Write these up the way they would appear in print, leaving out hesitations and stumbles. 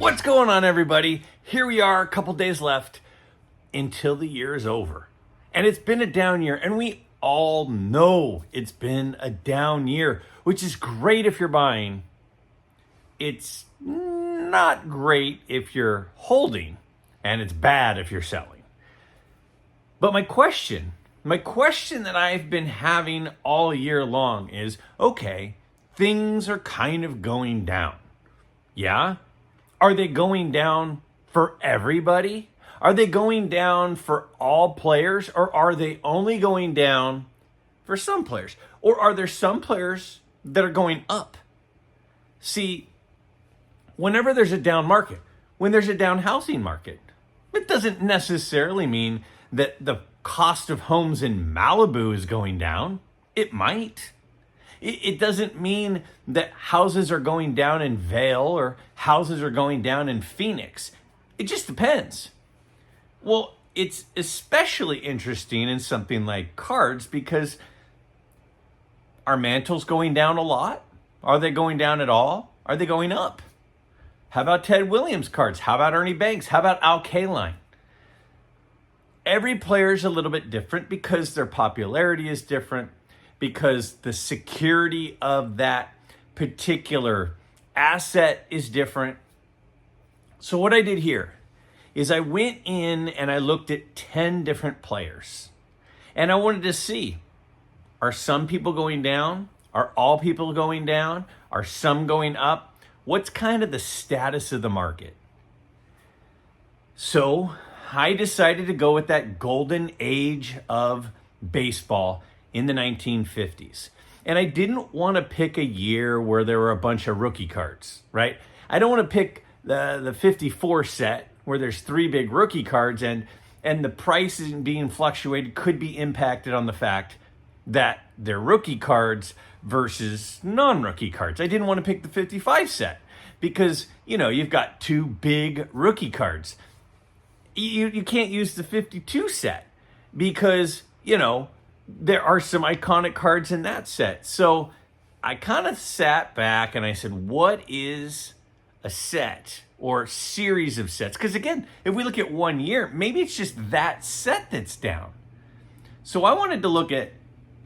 What's going on, everybody? Here we are, a couple days left until the year is over. And it's been a down year, and we all know it's been a down year, which is great if you're buying. It's not great if you're holding, and it's bad if you're selling. But my question that I've been having all year long is, okay, things are kind of going down. Yeah? Are they going down for everybody? Are they going down for all players? Or are they only going down for some players? Or are there some players that are going up? See, whenever there's a down market, when there's a down housing market, it doesn't necessarily mean that the cost of homes in Malibu is going down. It might. It doesn't mean that houses are going down in Vail or houses are going down in Phoenix. It just depends. Well, it's especially interesting in something like cards because are Mantles going down a lot? Are they going down at all? Are they going up? How about Ted Williams cards? How about Ernie Banks? How about Al Kaline? Every player is a little bit different because their popularity is different, because the security of that particular asset is different. So what I did here is I went in and I looked at 10 different players. And I wanted to see, are some people going down? Are all people going down? Are some going up? What's kind of the status of the market? So I decided to go with that golden age of baseball in the 1950s. And I didn't want to pick a year where there were a bunch of rookie cards, right? I don't want to pick the 54 set where there's 3 big rookie cards and the price isn't being fluctuated could be impacted on the fact that they're rookie cards versus non-rookie cards. I didn't want to pick the 55 set because, you've got 2 big rookie cards. You can't use the 52 set because, there are some iconic cards in that set. So I kind of sat back and I said, what is a set or series of sets? Because again, if we look at 1 year, maybe it's just that set that's down. So I wanted to look at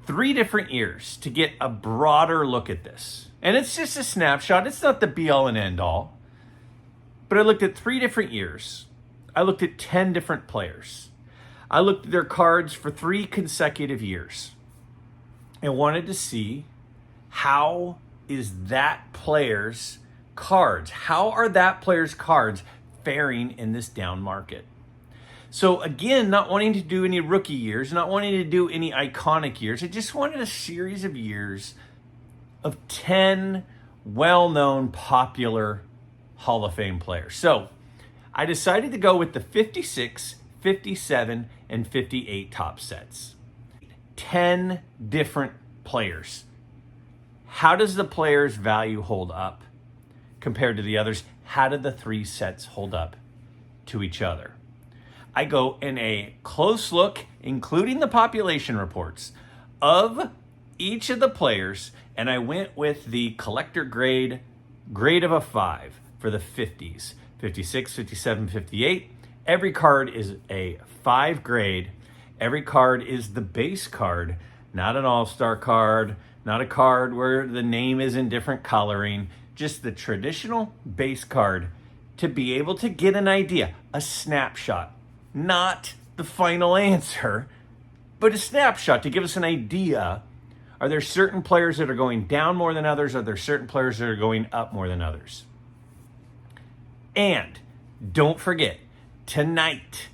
3 different years to get a broader look at this. And it's just a snapshot. It's not the be all and end all. But I looked at 3 different years. I looked at 10 different players. I looked at their cards for 3 consecutive years and wanted to see how is that player's cards, how are that player's cards faring in this down market? So again, not wanting to do any rookie years, not wanting to do any iconic years. I just wanted a series of years of 10 well-known, popular Hall of Fame players. So I decided to go with the 56, 57, and 58 top sets. 10 different players. How does the player's value hold up compared to the others? How did the 3 sets hold up to each other? I go in a close look, including the population reports, of each of the players, and I went with the collector grade of a 5 for the 50s. 56, 57, 58. Every card is a 5 grade. Every card is the base card, not an all-star card, not a card where the name is in different coloring, just the traditional base card to be able to get an idea, a snapshot, not the final answer, but a snapshot to give us an idea. Are there certain players that are going down more than others? Are there certain players that are going up more than others? And don't forget, tonight,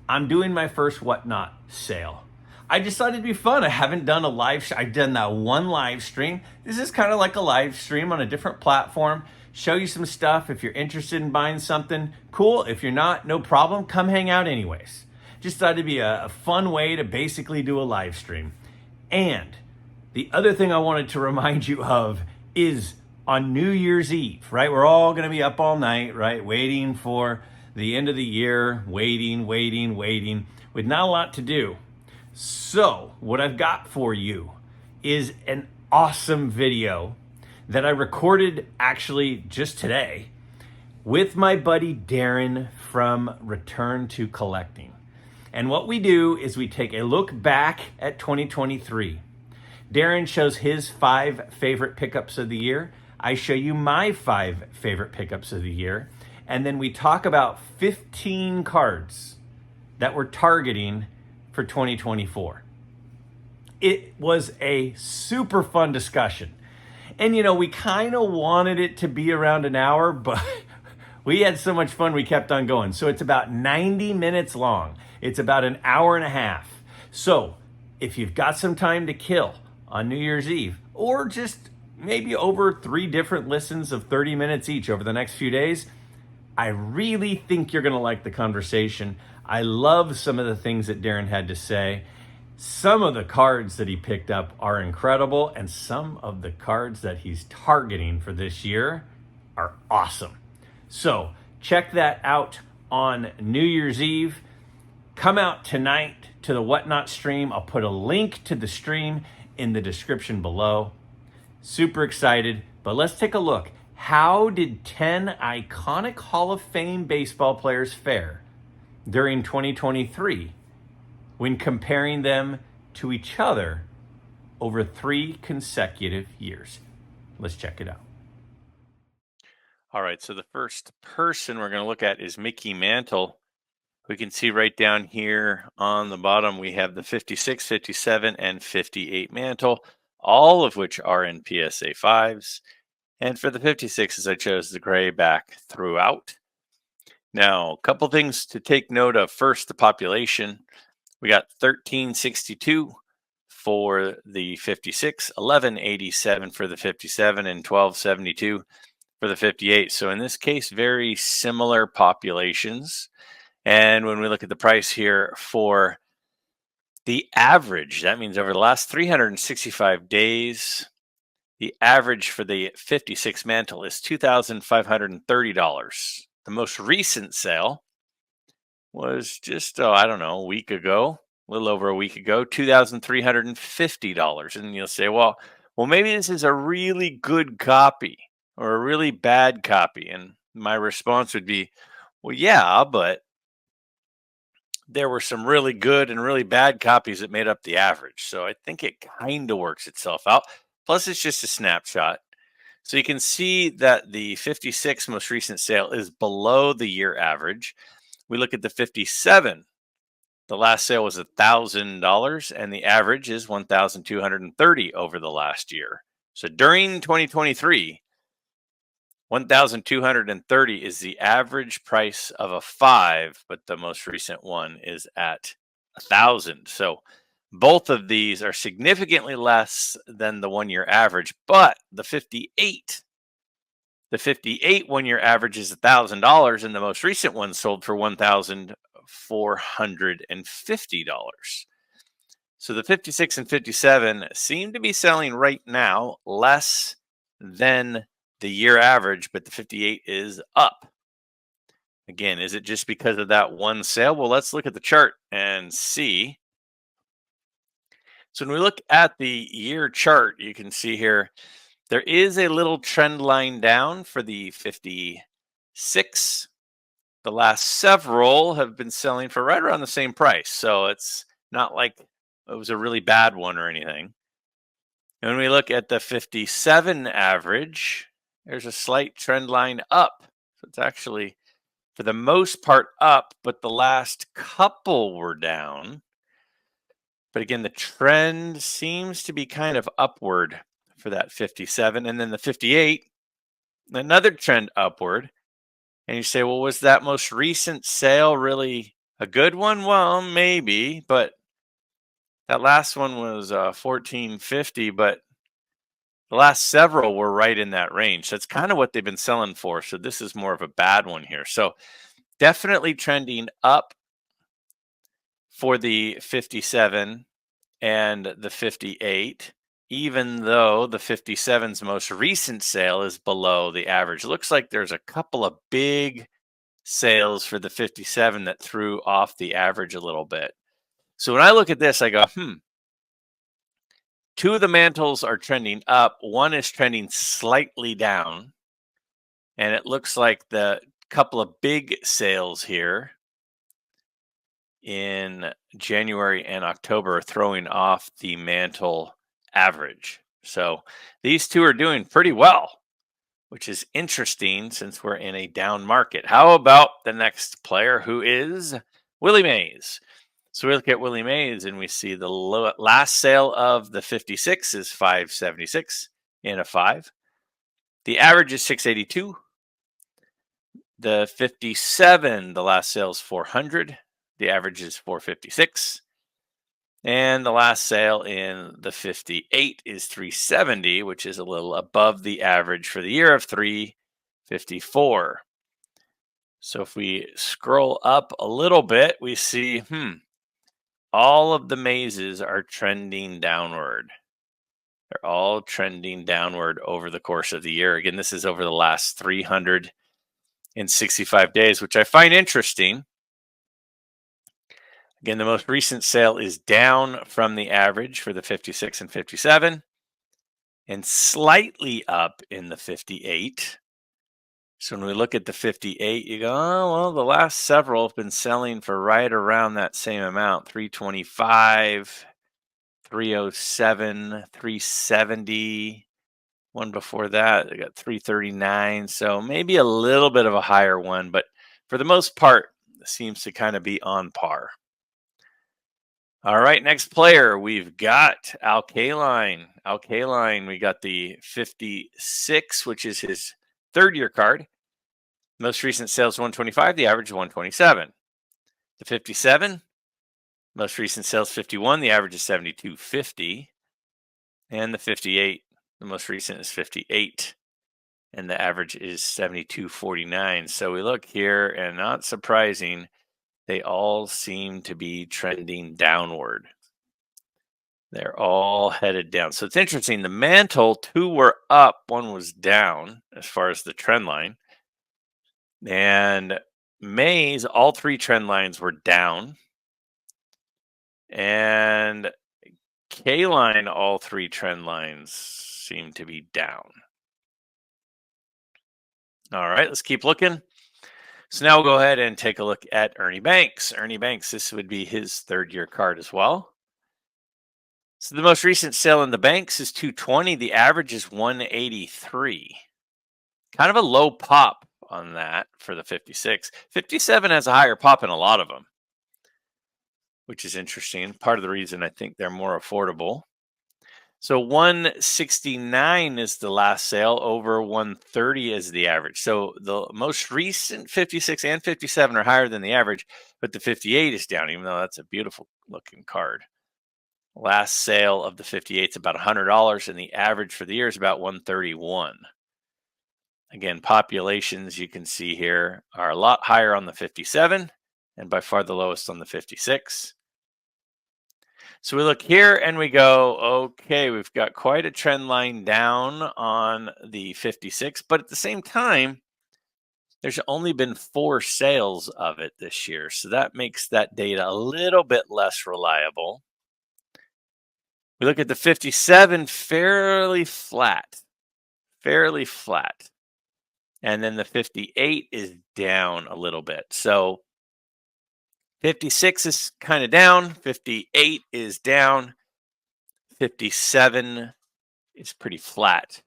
I'm doing my first Whatnot sale. I decided to be fun. I haven't done a live, I've done that one live stream. This is kind of like a live stream on a different platform. Show you some stuff. If you're interested in buying something, cool. If you're not, no problem. Come hang out anyways. Just thought it'd be a fun way to basically do a live stream. And the other thing I wanted to remind you of is on New Year's Eve, right? We're all going to be up all night, right? Waiting for the end of the year, waiting, with not a lot to do. So what I've got for you is an awesome video that I recorded actually just today with my buddy Darren from Return to Collecting. And what we do is we take a look back at 2023. Darren shows his 5 favorite pickups of the year. I show you my 5 favorite pickups of the year. And then we talk about 15 cards that we're targeting for 2024. It was a super fun discussion. And we kind of wanted it to be around an hour, but we had so much fun we kept on going. So it's about 90 minutes long. It's about an hour and a half. So if you've got some time to kill on New Year's Eve, or just maybe over 3 different listens of 30 minutes each over the next few days, I really think you're going to like the conversation. I love some of the things that Darren had to say. Some of the cards that he picked up are incredible, and some of the cards that he's targeting for this year are awesome. So check that out on New Year's Eve. Come out tonight to the Whatnot stream. I'll put a link to the stream in the description below. Super excited, but let's take a look. How did 10 iconic Hall of Fame baseball players fare during 2023 when comparing them to each other over 3 consecutive years? Let's check it out. All right, so the first person we're going to look at is Mickey Mantle. We can see right down here on the bottom, we have the 56, 57, and 58 Mantle, all of which are in PSA 5s. And for the 56s, I chose the gray back throughout. Now, a couple things to take note of. First, the population. We got 1362 for the 56, 1187 for the 57, and 1272 for the 58. So in this case, very similar populations. And when we look at the price here for the average, that means over the last 365 days, the average for the 56 Mantle is $2,530. The most recent sale was just, a week ago, a little over a week ago, $2,350. And you'll say, well, maybe this is a really good copy or a really bad copy. And my response would be, well, yeah, but there were some really good and really bad copies that made up the average. So I think it kind of works itself out. Plus, it's just a snapshot. So you can see that the 56 most recent sale is below the year average. We look at the 57. The last sale was $1,000, and the average is $1,230 over the last year. So during 2023, $1,230 is the average price of a 5, but the most recent one is at $1,000. So both of these are significantly less than the 1-year average, but the 58 1-year average is $1,000, and the most recent one sold for $1,450. So the 56 and 57 seem to be selling right now less than the year average, but the 58 is up. Again, is it just because of that one sale? Well, let's look at the chart and see. So when we look at the year chart, you can see here, there is a little trend line down for the 56. The last several have been selling for right around the same price. So it's not like it was a really bad one or anything. And when we look at the 57 average, there's a slight trend line up. So it's actually, for the most part, up, but the last couple were down. But again, the trend seems to be kind of upward for that 57. And then the 58, another trend upward. And you say, well, was that most recent sale really a good one? Well, maybe, but that last one was $1,450, but the last several were right in that range. That's kind of what they've been selling for. So this is more of a bad one here. So definitely trending up for the 57 and the 58, even though the 57's most recent sale is below the average. It looks like there's a couple of big sales for the 57 that threw off the average a little bit. So when I look at this, I go, 2 of the mantles are trending up. One is trending slightly down. And it looks like the couple of big sales here in January and October are throwing off the Mantle average. So these two are doing pretty well, which is interesting since we're in a down market. How about the next player, who is Willie Mays? So we look at Willie Mays and we see the last sale of the 56 is 576 in a 5. The average is 682. The 57, the last sale is 400. The average is 456. And the last sale in the 58 is 370, which is a little above the average for the year of 354. So if we scroll up a little bit, we see, all of the mazes are trending downward. They're all trending downward over the course of the year. Again, this is over the last 365 days, which I find interesting. Again, the most recent sale is down from the average for the 56 and 57 and slightly up in the 58. So when we look at the 58, you go, oh, well, the last several have been selling for right around that same amount, 325, 307, 370. One before that, they got 339. So maybe a little bit of a higher one, but for the most part, it seems to kind of be on par. All right, next player, we've got Alkaline. Alkaline, we got the 56, which is his third-year card. Most recent sales 125, the average is 127. The 57, most recent sales 51, the average is 72.50. And the 58, the most recent is 58, and the average is 72.49. So we look here, and not surprising, they all seem to be trending downward. They're all headed down. So it's interesting. The Mantle, 2 were up, 1 was down as far as the trend line. And Mays, all 3 trend lines were down. And K-line, all 3 trend lines seem to be down. All right, let's keep looking. So now we'll go ahead and take a look at Ernie Banks. Ernie Banks, this would be his third-year card as well. So the most recent sale in the Banks is 220. The average is 183. Kind of a low pop on that for the 56. 57 has a higher pop in a lot of them, which is interesting. Part of the reason I think they're more affordable. So 169 is the last sale, over 130 is the average. So the most recent 56 and 57 are higher than the average, but the 58 is down, even though that's a beautiful looking card. Last sale of the 58 is about $100, and the average for the year is about 131. Again, populations you can see here are a lot higher on the 57 and by far the lowest on the 56. So we look here and we go, okay, we've got quite a trend line down on the 56, but at the same time, there's only been 4 sales of it this year. So that makes that data a little bit less reliable. We look at the 57, fairly flat. And then the 58 is down a little bit. So 56 is kind of down, 58 is down, 57 is pretty flat.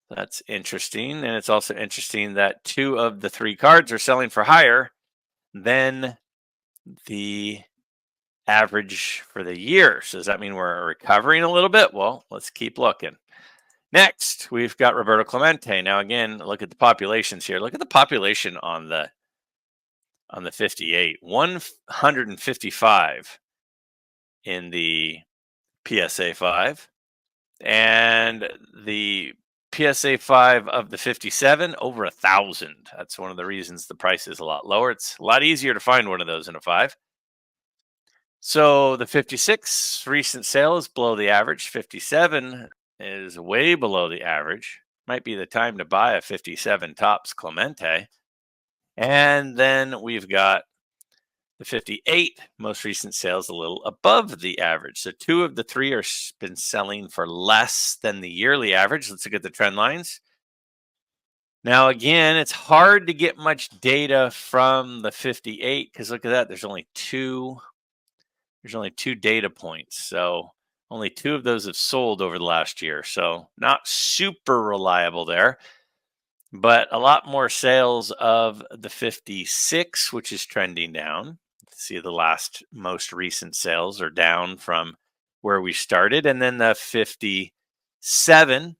That's interesting. And it's also interesting that 2 of the 3 cards are selling for higher than the average for the year. So does that mean we're recovering a little bit? Well, let's keep looking. Next, we've got Roberto Clemente. Now, again, look at the populations here. Look at the population on the 58. 155 in the PSA 5. And the PSA 5 of the 57, over 1,000. That's one of the reasons the price is a lot lower. It's a lot easier to find one of those in a 5. So the 56 recent sale is below the average. 57 is way below the average. Might be the time to buy a 57 Topps Clemente. And then we've got The 58 most recent sales a little above the average. So 2 of the 3 are been selling for less than the yearly average. Let's look at the trend lines. Now, again, it's hard to get much data from the 58 because look at that. There's only two data points. So only 2 of those have sold over the last year. So not super reliable there, but a lot more sales of the 56, which is trending down. See, the most recent sales are down from where we started. And then the 57,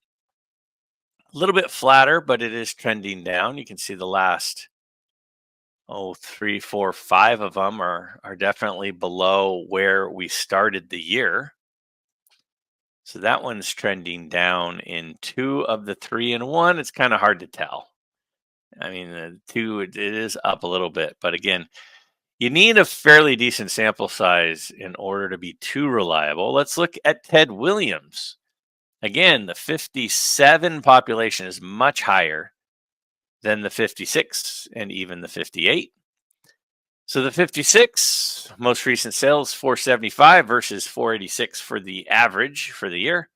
a little bit flatter, but it is trending down. You can see the last 3, 4, 5 of them are definitely below where we started the year. So that one's trending down in 2 of the 3, and 1, it's kind of hard to tell. I mean, the 2, it is up a little bit, but again, you need a fairly decent sample size in order to be too reliable. Let's look at Ted Williams. Again, the 57 population is much higher than the 56 and even the 58. So the 56, most recent sales, 475 versus 486 for the average for the year.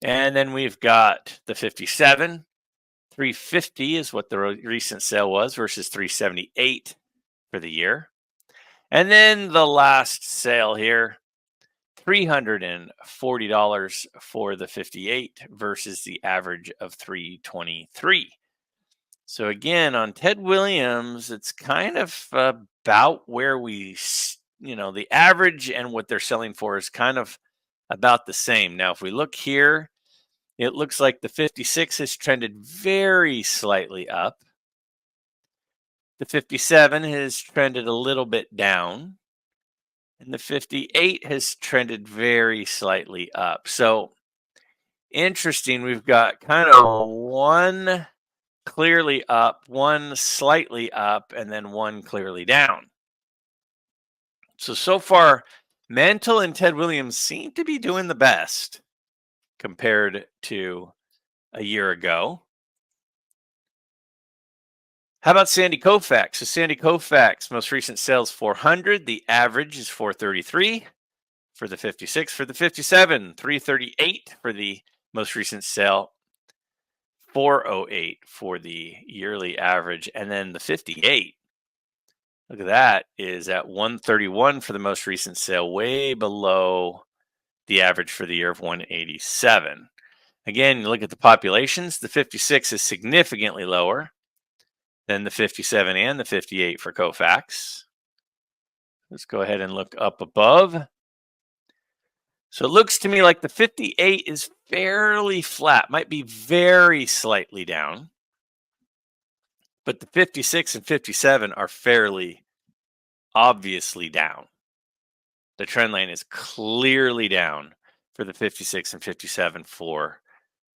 And then we've got the 57, 350 is what the recent sale was versus 378 for the year. And then the last sale here, $340 for the 58 versus the average of 323. So again, on Ted Williams, it's kind of about where the average and what they're selling for is kind of about the same. Now, if we look here, it looks like the 56 has trended very slightly up. The 57 has trended a little bit down. And the 58 has trended very slightly up. So interesting. We've got kind of one clearly up, one slightly up, and then one clearly down. So far, Mantle and Ted Williams seem to be doing the best compared to a year ago. How about Sandy Koufax? So Sandy Koufax, most recent sales 400. The average is 433 for the 56. For the 57, 338 for the most recent sale, 408 for the yearly average. And then the 58, look at that, is at 131 for the most recent sale, way below the average for the year of 187. Again, you look at the populations, the 56 is significantly lower than the 57 and the 58 for Koufax. Let's go ahead and look up above. So it looks to me like the 58 is fairly flat, might be very slightly down. But the 56 and 57 are fairly obviously down. The trend line is clearly down for the 56 and 57 for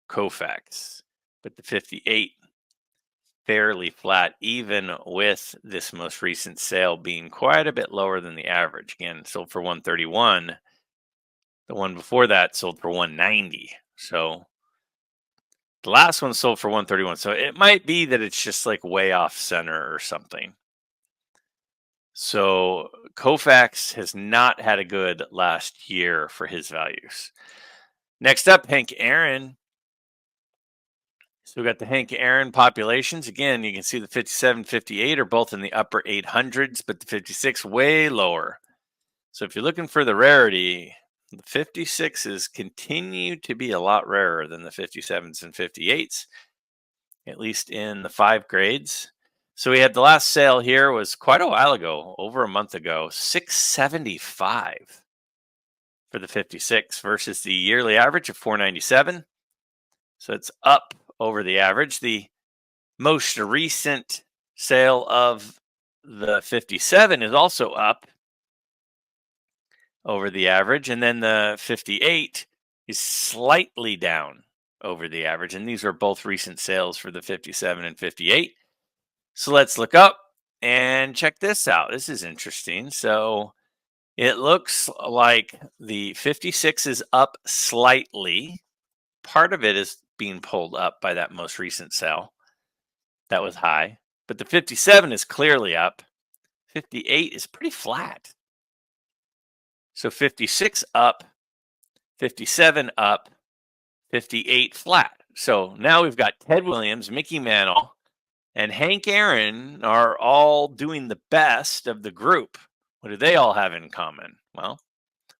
Koufax. But the 58 fairly flat, even with this most recent sale being quite a bit lower than the average. Again, sold for 131. The one before that sold for 190. So the last one sold for 131. So it might be that it's just like way off center or something. So Koufax has not had a good last year for his values. Next up, Hank Aaron. So we got the Hank Aaron populations. Again, you can see the 57, 58 are both in the upper 800s, but the 56 way lower. So if you're looking for the rarity, the 56s continue to be a lot rarer than the 57s and 58s, at least in the 5 grades. So we had the last sale here was quite a while ago, over a month ago, $675 for the 56 versus the yearly average of $497. So it's up over the average. The most recent sale of the 57 is also up over the average. And then the 58 is slightly down over the average. And these are both recent sales for the 57 and 58. So let's look up and check this out. This is interesting. So it looks like the 56 is up slightly. Part of it is being pulled up by that most recent sale. That was high. But the 57 is clearly up. 58 is pretty flat. So 56 up, 57 up, 58 flat. So now we've got Ted Williams, Mickey Mantle, and Hank Aaron are all doing the best of the group. What do they all have in common? Well,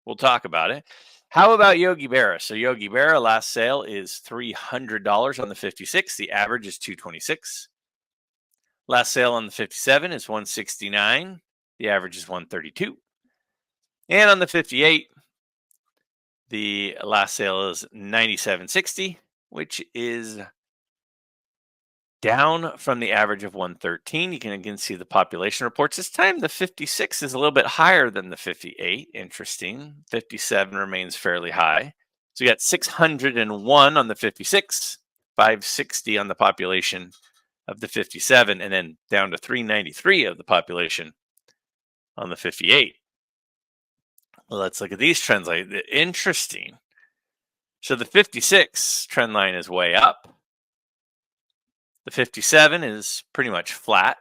we'll talk about it. How about Yogi Berra? So Yogi Berra, last sale is $300 on the 56. The average is $226. Last sale on the 57 is $169. The average is $132. And on the 58, the last sale is $97.60, which is down from the average of 113. You can again see the population reports. This time the 56 is a little bit higher than the 58. Interesting. 57 remains fairly high. So you got 601 on the 56, 560 on the population of the 57, and then down to 393 of the population on the 58. Well, let's look at these trends. Interesting. So the 56 trend line is way up. The 57 is pretty much flat.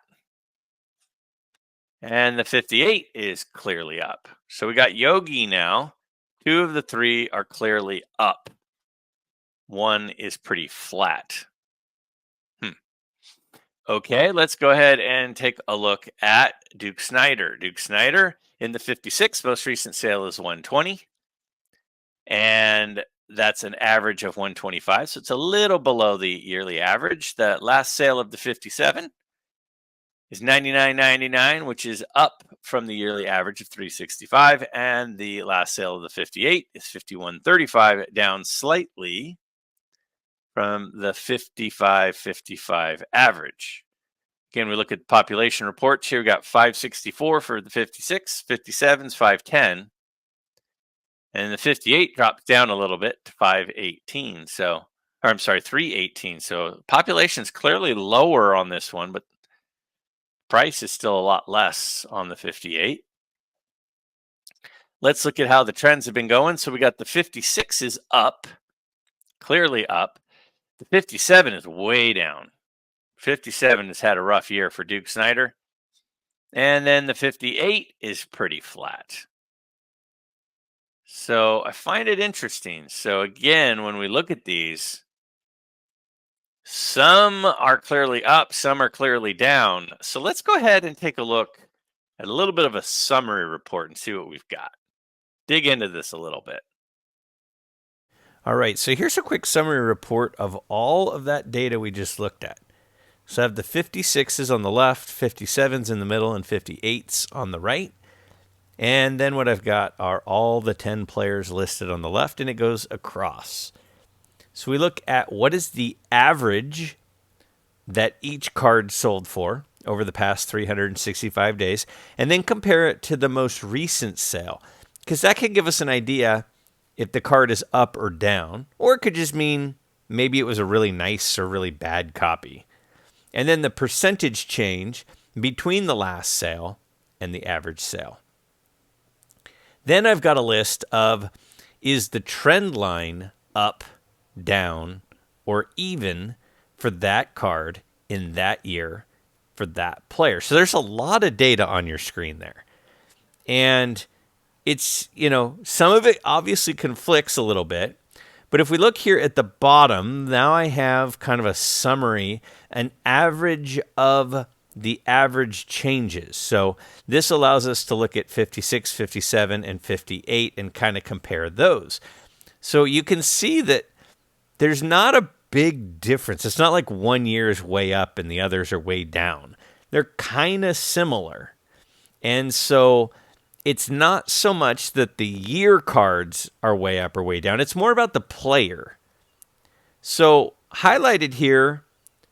And the 58 is clearly up. So we got Yogi now. 2 of the 3 are clearly up. 1 is pretty flat. Okay, let's go ahead and take a look at Duke Snider. Duke Snider in the 56, most recent sale is 120. And that's an average of 125. So it's a little below the yearly average. The last sale of the 57 is $99.99, which is up from the yearly average of $365. And the last sale of the 58 is $51.35, down slightly from the 55.55 average. Again, we look at population reports here. We got 564 for the 56, 57's 510. And the 58 drops down a little bit to 518. So, or I'm sorry, 318. So population's clearly lower on this one, but price is still a lot less on the 58. Let's look at how the trends have been going. So we got the 56 is up, clearly up. The 57 is way down. 57 has had a rough year for Duke Snider. And then the 58 is pretty flat. So I find it interesting. So again, when we look at these, some are clearly up, some are clearly down. So let's go ahead and take a look at a little bit of a summary report and see what we've got. Dig into this a little bit. All right, so here's a quick summary report of all of that data we just looked at. So I have the 56s on the left, 57s in the middle, and 58s on the right. And then what I've got are all the 10 players listed on the left, and it goes across. So we look at what is the average that each card sold for over the past 365 days, and then compare it to the most recent sale, because that can give us an idea if the card is up or down, or it could just mean maybe it was a really nice or really bad copy. And then the percentage change between the last sale and the average sale. Then I've got a list of, is the trend line up, down, or even for that card in that year for that player. So there's a lot of data on your screen there. And it's, some of it obviously conflicts a little bit. But if we look here at the bottom, now I have kind of a summary, an average of the average changes. So this allows us to look at 56, 57, and 58 and kind of compare those. So you can see that there's not a big difference. It's not like one year is way up and the others are way down. They're kind of similar. And so it's not so much that the year cards are way up or way down. It's more about the player. So highlighted here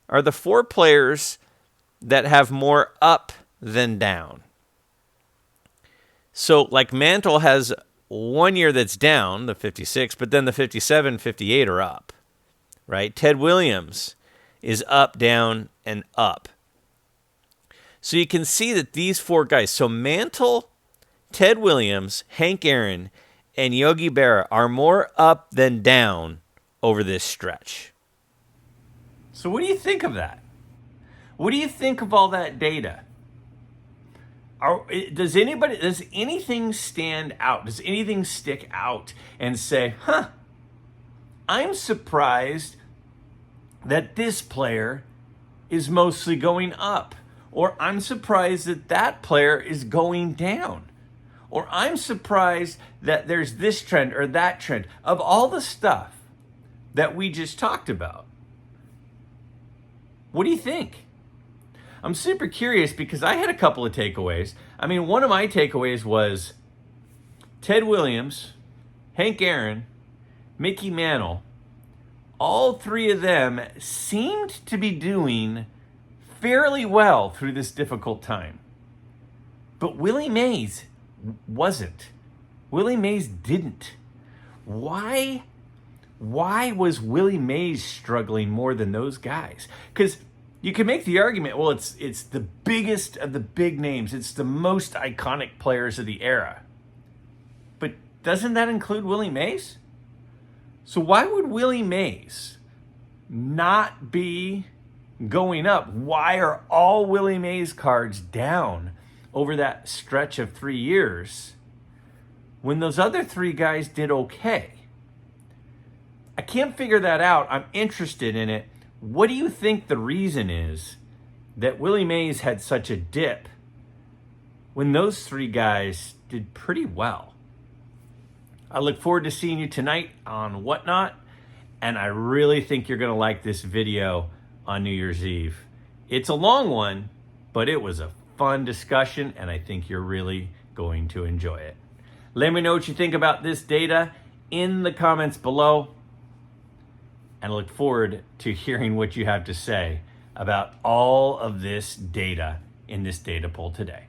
are the 4 players that have more up than down. So like Mantle has 1 year that's down, the 56, but then the 57, 58 are up, right? Ted Williams is up, down, and up. So you can see that these 4 guys, so Mantle, Ted Williams, Hank Aaron, and Yogi Berra are more up than down over this stretch. So what do you think of that? What do you think of all that data? does anything stand out? Does anything stick out and say, I'm surprised that this player is mostly going up, or I'm surprised that that player is going down, or I'm surprised that there's this trend or that trend? Of all the stuff that we just talked about, what do you think? I'm super curious because I had a couple of takeaways. I mean, one of my takeaways was Ted Williams, Hank Aaron, Mickey Mantle, all three of them seemed to be doing fairly well through this difficult time. But Willie Mays wasn't. Willie Mays didn't. Why was Willie Mays struggling more than those guys? Because you can make the argument, well, it's the biggest of the big names. It's the most iconic players of the era. But doesn't that include Willie Mays? So why would Willie Mays not be going up? Why are all Willie Mays cards down over that stretch of 3 years when those other three guys did okay? I can't figure that out. I'm interested in it. What do you think the reason is that Willie Mays had such a dip when those three guys did pretty well? I look forward to seeing you tonight on Whatnot, and I really think you're going to like this video on New Year's Eve. It's a long one, but it was a fun discussion, and I think you're really going to enjoy it. Let me know what you think about this data in the comments below, and I look forward to hearing what you have to say about all of this data in this data poll today.